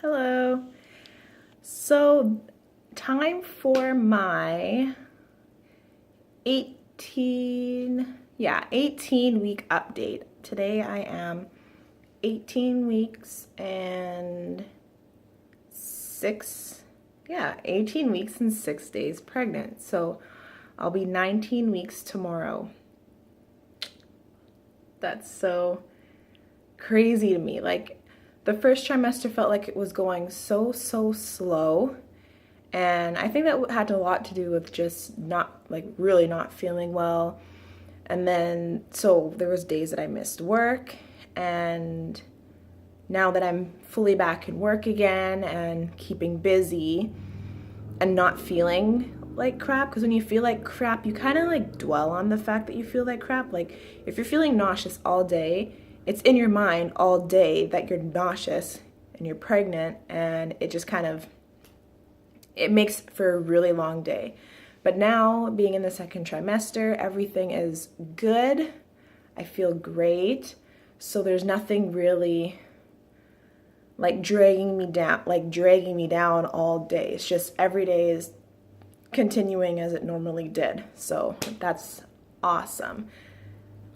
Hello. So, time for my 18 week update. Today I am 18 weeks and 18 weeks and 6 days pregnant. So, I'll be 19 weeks tomorrow. That's so crazy to me. Like, the first trimester felt like it was going so slow, and I think that had a lot to do with just really not feeling well. And then so there was days that I missed work, and now that I'm fully back in work again and keeping busy and not feeling like crap, because when you feel like crap, you kind of like dwell on the fact that you feel like crap. Like if you're feeling nauseous all day, it's in your mind all day that you're nauseous and you're pregnant, and it just it makes for a really long day. But now, being in the second trimester, everything is good. I feel great. So there's nothing really like dragging me down all day. It's just every day is continuing as it normally did. So that's awesome.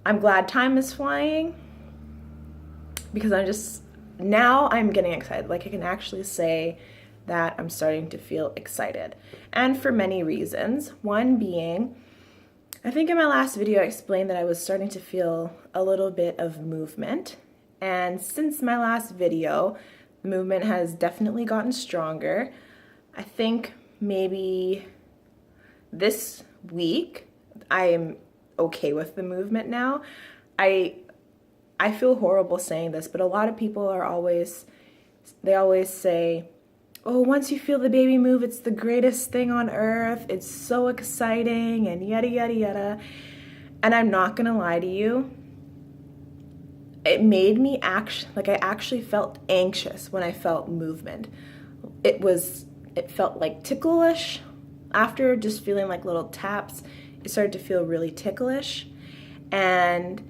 I'm glad time is flying, because now I'm getting excited. Like I can actually say that I'm starting to feel excited. And for many reasons. One being, I think in my last video I explained that I was starting to feel a little bit of movement. And since my last video, the movement has definitely gotten stronger. I think maybe this week I am okay with the movement now. I feel horrible saying this, but a lot of people always say, oh, once you feel the baby move, it's the greatest thing on earth. It's so exciting and yada, yada, yada. And I'm not gonna lie to you. It made me I actually felt anxious when I felt movement. It felt like ticklish. After just feeling like little taps, it started to feel really ticklish. And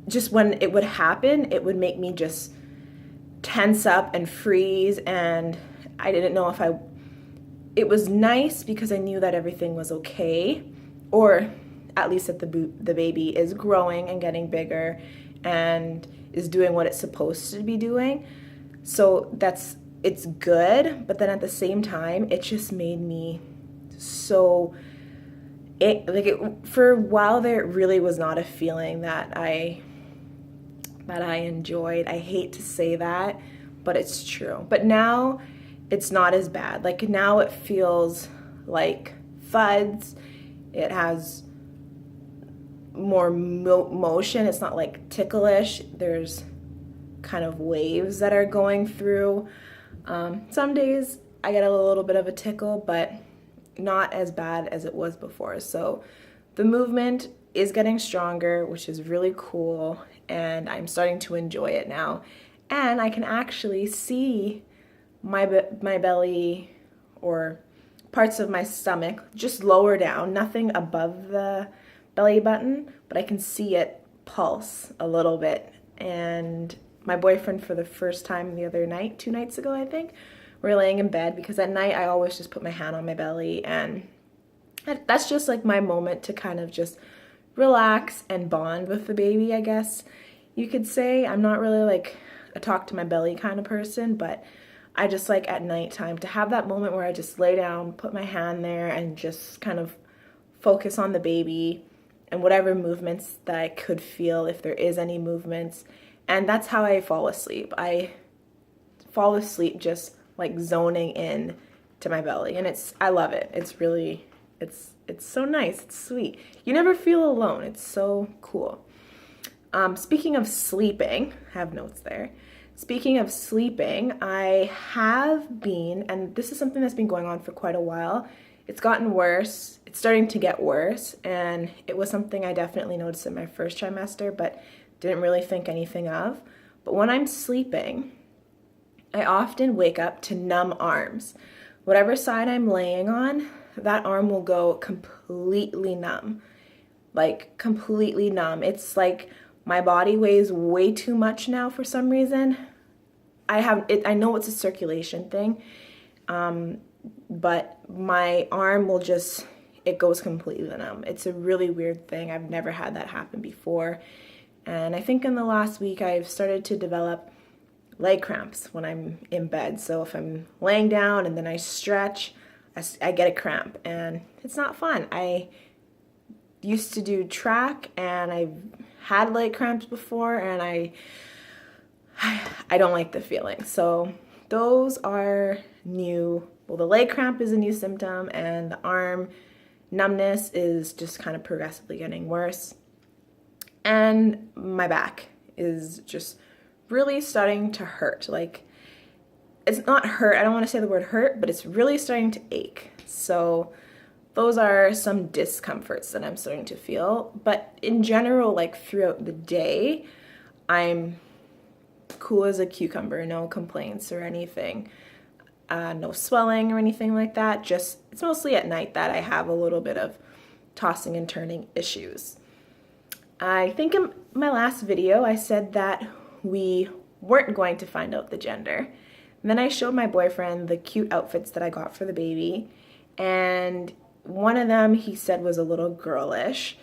just when it would happen, it would make me just tense up and freeze, and I didn't know it was nice because I knew that everything was okay, or at least that the baby is growing and getting bigger and is doing what it's supposed to be doing. So it's good, but then at the same time, it just made me for a while there, it really was not a feeling that I enjoyed. I hate to say that, but it's true. But now it's not as bad. Like now it feels like thuds. It has more motion. It's not like ticklish. There's kind of waves that are going through. Some days I get a little bit of a tickle, but not as bad as it was before. So the movement is getting stronger, which is really cool, and I'm starting to enjoy it now. And I can actually see my belly or parts of my stomach just lower down, nothing above the belly button, but I can see it pulse a little bit. And my boyfriend, for the first time the other night, 2 nights ago I think, we're laying in bed, because at night I always just put my hand on my belly, and that's just like my moment to kind of just relax and bond with the baby, I guess you could say. I'm not really like a talk to my belly kind of person, but I just like at nighttime to have that moment where I just lay down, put my hand there, and just kind of focus on the baby and whatever movements that I could feel, if there is any movements. And that's how I fall asleep. I fall asleep just like zoning in to my belly, and I love it. It's really, it's so nice. It's sweet. You never feel alone. It's so cool. Speaking of sleeping, I have notes there. Speaking of sleeping, I have been, and this is something that's been going on for quite a while. It's gotten worse. It's starting to get worse, and it was something I definitely noticed in my first trimester, but didn't really think anything of. But when I'm sleeping, I often wake up to numb arms. Whatever side I'm laying on, that arm will go completely numb. Like completely numb. It's like my body weighs way too much now for some reason. I know it's a circulation thing, but my arm will just, it goes completely numb. It's a really weird thing. I've never had that happen before. And I think in the last week I've started to develop leg cramps when I'm in bed. So if I'm laying down and then I stretch, I get a cramp, and it's not fun. I used to do track and I've had leg cramps before, and I don't like the feeling. So those are new. Well, the leg cramp is a new symptom, and the arm numbness is just kind of progressively getting worse. And my back is just really starting to hurt. Like, it's not hurt, I don't want to say the word hurt, but it's really starting to ache. So those are some discomforts that I'm starting to feel. But in general, like throughout the day, I'm cool as a cucumber, no complaints or anything. No swelling or anything like that. Just, it's mostly at night that I have a little bit of tossing and turning issues. I think in my last video I said that we weren't going to find out the gender. And then I showed my boyfriend the cute outfits that I got for the baby, and one of them he said was a little girlish.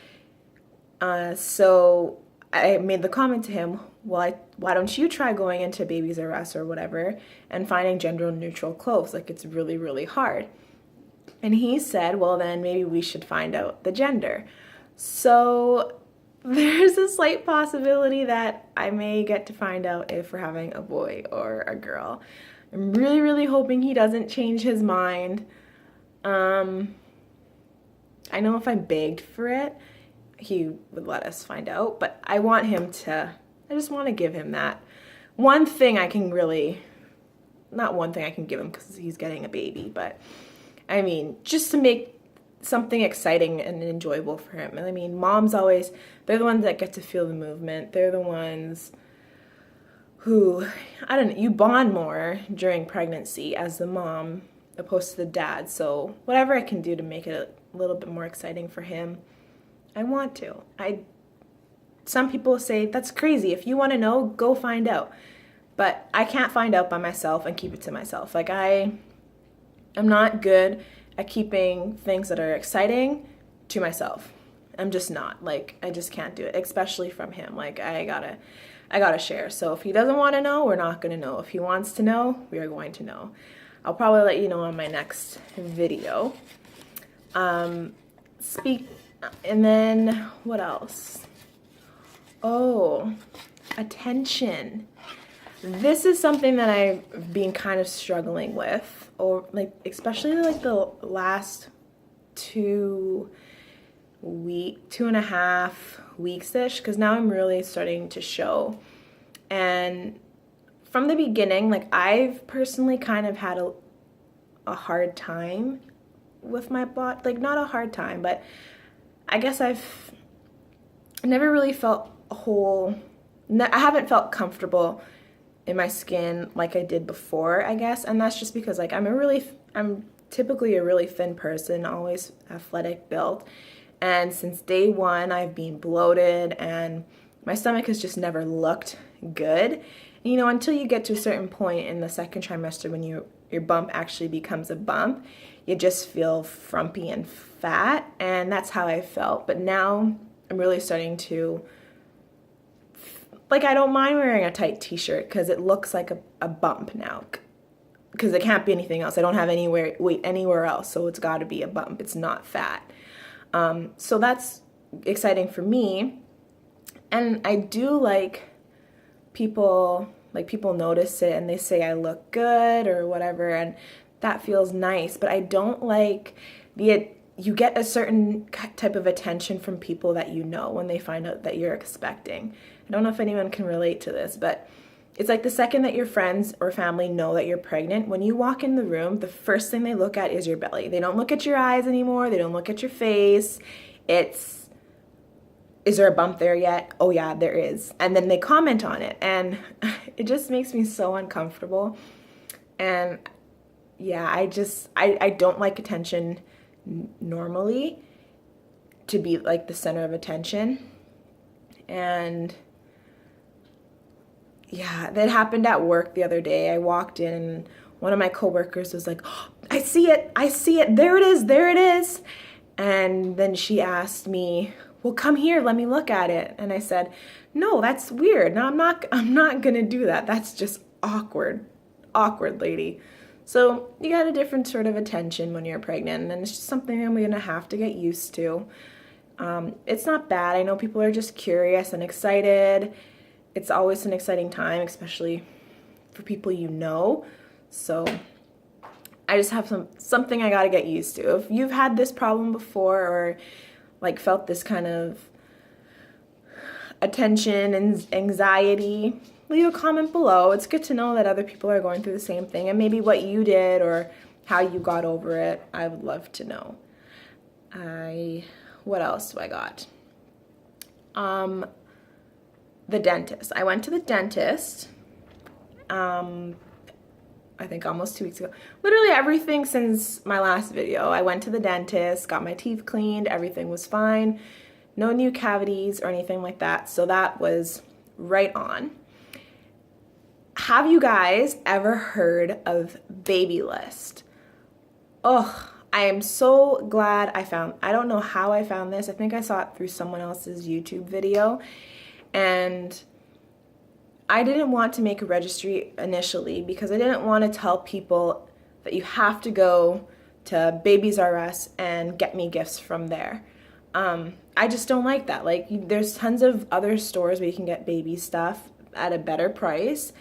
So I made the comment to him, well, why don't you try going into Babies R Us or whatever and finding gender neutral clothes? Like, it's really, really hard. And he said, well, then maybe we should find out the gender. So there's a slight possibility that I may get to find out if we're having a boy or a girl. I'm really, really hoping he doesn't change his mind. I know if I begged for it, he would let us find out, but I just want to give him that one thing I can really, not one thing I can give him because he's getting a baby, but I mean, just to make something exciting and enjoyable for him. And I mean, moms always, they're the ones that get to feel the movement. They're the ones who, I don't know, you bond more during pregnancy as the mom opposed to the dad. So whatever I can do to make it a little bit more exciting for him, I want to. Some people say, that's crazy. If you want to know, go find out. But I can't find out by myself and keep it to myself. Like, I'm not good at keeping things that are exciting to myself. I'm just not. Like, I just can't do it, especially from him. Like, I gotta share. So if he doesn't want to know, we're not going to know. If he wants to know, we are going to know. I'll probably let you know on my next video. And then what else? Oh, attention. This is something that I've been kind of struggling with, or like especially like the last 2.5 weeks-ish, because now I'm really starting to show. And from the beginning, like, I've personally kind of had a hard time with my body. Like, not a hard time, but I guess I've never really felt I haven't felt comfortable in my skin like I did before, I guess. And that's just because, like, I'm typically a really thin person, always athletic built. And since day one, I've been bloated and my stomach has just never looked good. And, you know, until you get to a certain point in the second trimester when your bump actually becomes a bump, you just feel frumpy and fat. And that's how I felt. But now I'm really starting to, like, I don't mind wearing a tight t-shirt because it looks like a bump now. Because it can't be anything else. I don't have weight anywhere else, so it's got to be a bump. It's not fat. So that's exciting for me. And I do like people notice it and they say I look good or whatever, and that feels nice. But I don't like you get a certain type of attention from people that you know when they find out that you're expecting. I don't know if anyone can relate to this, but it's like the second that your friends or family know that you're pregnant, when you walk in the room, the first thing they look at is your belly. They don't look at your eyes anymore. They don't look at your face. Is there a bump there yet? Oh yeah, there is. And then they comment on it. And it just makes me so uncomfortable. And yeah, I don't like attention normally, to be like the center of attention. And yeah, that happened at work the other day. I walked in and one of my coworkers was like, oh, I see it, there it is. And then she asked me, well, come here, let me look at it. And I said, no, that's weird. No, I'm not gonna do that. That's just awkward, lady. So you got a different sort of attention when you're pregnant, and it's just something I'm gonna have to get used to. It's not bad. I know people are just curious and excited. It's always an exciting time, especially for people you know. So I just have something I gotta get used to. If you've had this problem before or like felt this kind of attention and anxiety, leave a comment below. It's good to know that other people are going through the same thing, and maybe what you did or how you got over it. I would love to know. What else do I got? The dentist. I went to the dentist, I think almost 2 weeks ago. Literally everything since my last video. I went to the dentist, got my teeth cleaned, everything was fine. No new cavities or anything like that, so that was right on. Have you guys ever heard of Babylist? Oh, I am so glad I don't know how I found this. I think I saw it through someone else's YouTube video. And I didn't want to make a registry initially because I didn't want to tell people that you have to go to Babies R Us and get me gifts from there. I just don't like that. Like, there's tons of other stores where you can get baby stuff at a better price.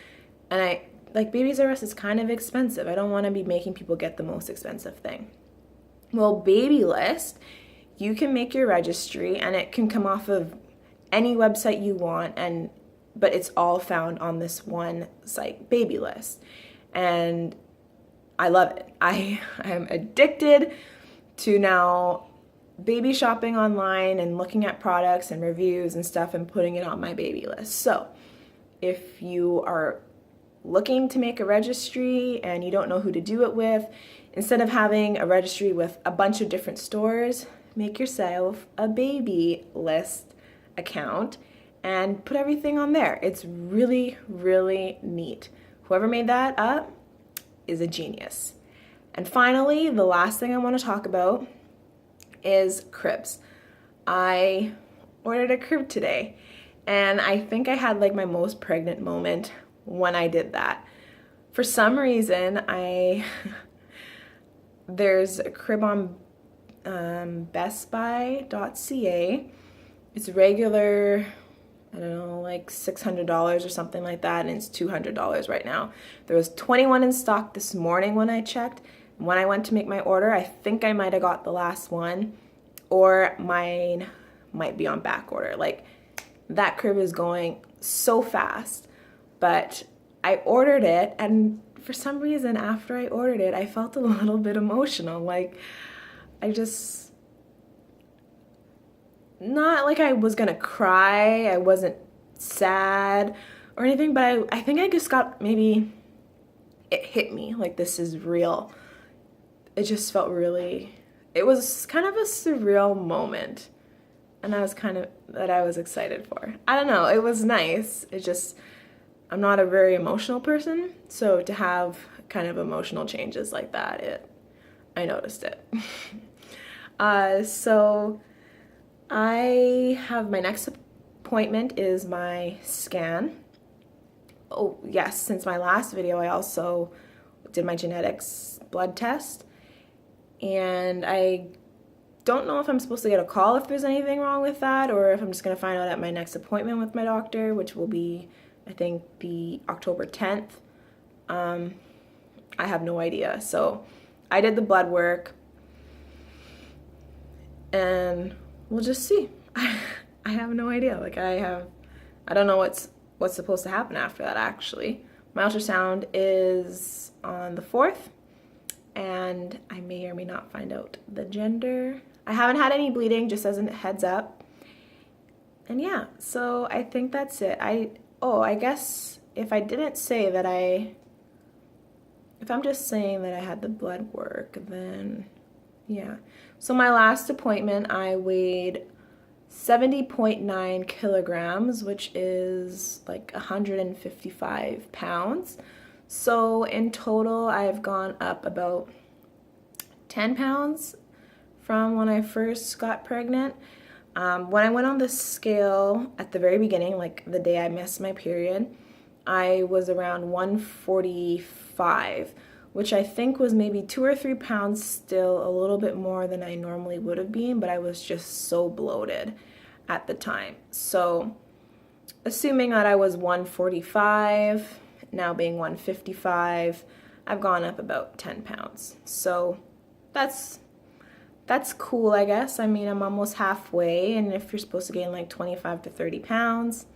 And Babies R Us is kind of expensive. I don't want to be making people get the most expensive thing. Well, Babylist, you can make your registry and it can come off of any website you want, but it's all found on this one site, Babylist. And I love it. I am addicted to now baby shopping online and looking at products and reviews and stuff and putting it on my baby list. So if you are looking to make a registry and you don't know who to do it with, instead of having a registry with a bunch of different stores, make yourself a Babylist account and put everything on there. It's really, really neat. Whoever made that up is a genius. And finally, the last thing I want to talk about is cribs. I ordered a crib today, and I think I had like my most pregnant moment when I did that. For some reason, there's a crib on bestbuy.ca. It's regular, I don't know, like $600 or something like that, and it's $200 right now. There was 21 in stock this morning when I checked. When I went to make my order, I think I might have got the last one, or mine might be on back order. Like, that crib is going so fast. But I ordered it, and for some reason after I ordered it, I felt a little bit emotional. Like, not like I was gonna cry, I wasn't sad or anything, but I think I just got, maybe it hit me, like, this is real. It just felt really, it was kind of a surreal moment, and I was excited for. I don't know, it was nice. It just, I'm not a very emotional person, so to have kind of emotional changes like that, I noticed it. So I have, my next appointment is my scan. Oh yes, since my last video I also did my genetics blood test, and I don't know if I'm supposed to get a call if there's anything wrong with that, or if I'm just going to find out at my next appointment with my doctor, which will be, I think, the October 10th. I have no idea. So I did the blood work, and we'll just see. I have no idea. Like, I don't know what's supposed to happen after that, actually. My ultrasound is on the 4th, and I may or may not find out the gender. I haven't had any bleeding, just as a heads up. And yeah, so I think that's it. I guess if I didn't say that if I'm just saying that I had the blood work, then yeah. So my last appointment, I weighed 70.9 kilograms, which is like 155 pounds. So in total, I've gone up about 10 pounds from when I first got pregnant. When I went on the scale at the very beginning, like the day I missed my period, I was around 145, which I think was maybe 2 or 3 pounds still a little bit more than I normally would have been, but I was just so bloated at the time. So assuming that I was 145, now being 155, I've gone up about 10 pounds. So that's cool, I guess. I mean, I'm almost halfway, and if you're supposed to gain like 25 to 30 pounds,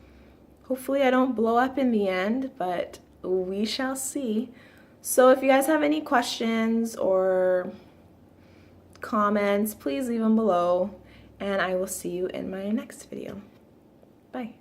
hopefully I don't blow up in the end, but we shall see. So if you guys have any questions or comments, please leave them below, and I will see you in my next video. Bye.